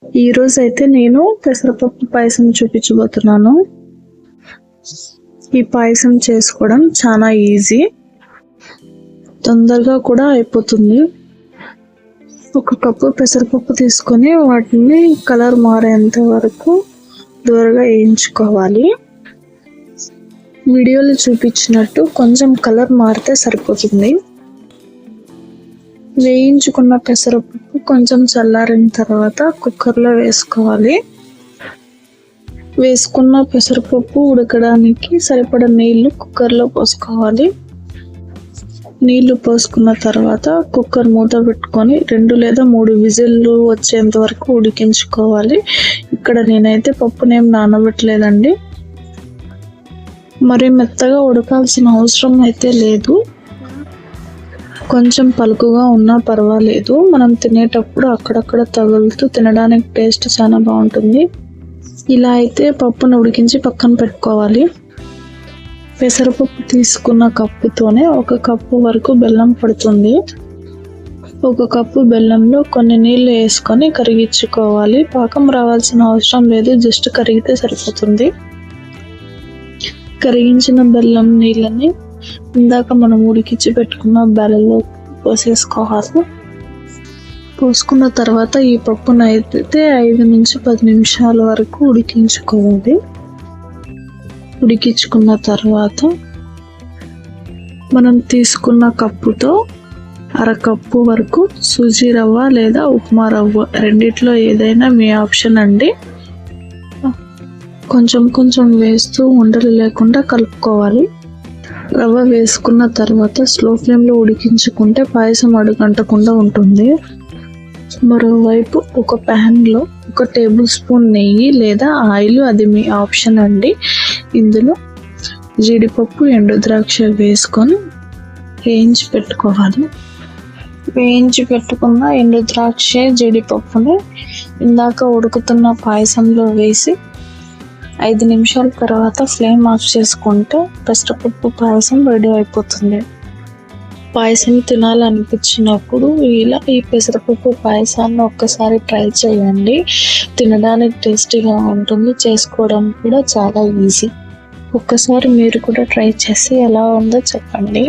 ఈ రోజు అయితే నేను పెసరపప్పు పాయసం చూపించబోతున్నాను. ఈ పాయసం చేసుకోవడం చాలా ఈజీ, తొందరగా కూడా అయిపోతుంది. ఒక కప్పు పెసరపప్పు తీసుకొని వాటిని కలర్ మారేంత వరకు దూరగా వేయించుకోవాలి. వీడియోలో చూపించినట్టు కొంచెం కలర్ మారితే సరిపోతుంది. వేయించుకున్న పెసరపప్పు కొంచెం చల్లారిన తర్వాత కుక్కర్లో వేసుకోవాలి. వేసుకున్న పెసరపప్పు ఉడకడానికి సరిపడా నీళ్లు కుక్కర్లో పోసుకోవాలి. నీళ్లు పోసుకున్న తర్వాత కుక్కర్ మూత పెట్టుకొని 2 లేదా 3 విజిల్లు వచ్చేంత వరకు ఉడికించుకోవాలి. ఇక్కడ నేనైతే పప్పునేం నానబెట్టలేదండి. మరి మెత్తగా ఉడకాల్సిన అవసరం అయితే లేదు. కొంచెం పలుకుగా ఉన్నా పర్వాలేదు. మనం తినేటప్పుడు అక్కడక్కడ తగులుతూ తినడానికి టేస్ట్ చాలా బాగుంటుంది. ఇలా అయితే పప్పును ఉడికించి పక్కన పెట్టుకోవాలి. పెసరపప్పు తీసుకున్న కప్పుతోనే 1 కప్పు వరకు బెల్లం పడుతుంది. 1 కప్పు బెల్లంలో కొన్ని నీళ్లు వేసుకొని కరిగించుకోవాలి. పాకం రావాల్సిన అవసరం లేదు, జస్ట్ కరిగితే సరిపోతుంది. కరిగించిన బెల్లం నీళ్ళని ఇందాక మనం ఉడికించి పెట్టుకున్న బెల్లంలో పోసేసుకోవాలి. పోసుకున్న తర్వాత ఈ పప్పును అయితే 5 నుంచి 10 నిమిషాల వరకు ఉడికించుకోవాలి. ఉడికించుకున్న తర్వాత మనం తీసుకున్న కప్పుతో 1/2 కప్పు వరకు సూజీ రవ్వ లేదా ఉప్మా రవ్వ, రెండిట్లో ఏదైనా మీ ఆప్షన్ అండి. కొంచెం కొంచెం వేస్తూ ఉండలు లేకుండా కలుపుకోవాలి. రవ్వ వేసుకున్న తర్వాత స్లో ఫ్లేమ్లో ఉడికించుకుంటే పాయసం అడుగంటకుండా ఉంటుంది. మరోవైపు ఒక ప్యాన్లో 1 టేబుల్ స్పూన్ నెయ్యి లేదా ఆయిల్, అది మీ ఆప్షన్ అండి. ఇందులో జీడిపప్పు, ఎండు ద్రాక్ష వేసుకొని వేయించి పెట్టుకోవాలి. వేయించి పెట్టుకున్న ఎండు ద్రాక్ష, జీడిపప్పుని ఇందాక ఉడుకుతున్న పాయసంలో వేసి 5 నిమిషాల తర్వాత ఫ్లేమ్ ఆఫ్ చేసుకుంటే పెసరపప్పు పాయసం రెడీ అయిపోతుంది. పాయసం తినాలనిపించినప్పుడు ఇలా ఈ పెసరపప్పు పాయసాన్ని ఒక్కసారి ట్రై చేయండి. తినడానికి టేస్టీగా ఉంటుంది, చేసుకోవడం కూడా చాలా ఈజీ. ఒక్కసారి మీరు కూడా ట్రై చేసి ఎలా ఉందో చెప్పండి.